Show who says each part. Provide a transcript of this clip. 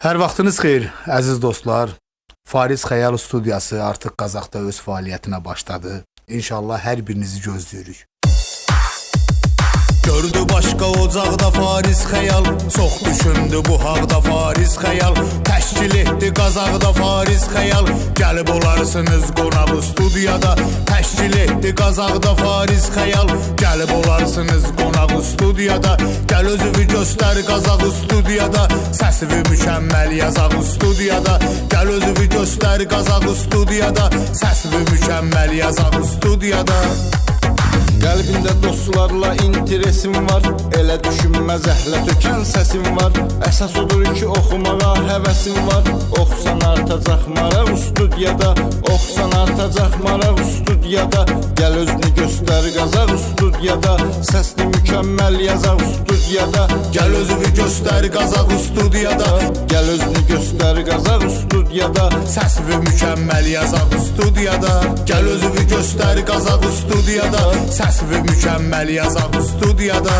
Speaker 1: Hər vaxtınız xeyir, əziz dostlar. Fariz Xəyal Studiyası artıq Qazaxda öz fəaliyyətinə başladı. İnşallah hər birinizi gözləyirik. Gördü başqa ocaqda Fariz Xəyal, çox düşündü bu haqda Fariz Xəyal, təşkil etdi Qazaxda Fariz Xəyal, gəlib olarsınız qonaq studiyada. Təşkil etdi Qazaxda Fariz Xəyal, gəlib olarsınız qonaq studiyada. Gəl özünü göstər Qazax studiyada, səsivi mükəmməl yazaq studiyada. Gəl özünü göstər Qazax studiyada, səsivi mükəmməl yazaq studiyada.
Speaker 2: Qəlbində dostlarla interesim var, elə düşünmə zəhlə tökən səsim var. Əsas odur ki oxumağa həvəsim var, oxusan artacaq maraq studiyada, oxusan artacaq maraq studiyada. Gəl özünü göstər Qazax studiyada, səsini mükəmməl yazaq studiyada.
Speaker 1: Gəl özünü göstər Qazax studiyada,
Speaker 2: Gəl özünü göstər Qazax studiyada,
Speaker 1: səsivi mükəmməl yazaq studiyada. Gəl özünü göstər Qazax studiyada, səsivi mükəmməl yazaq studiyada.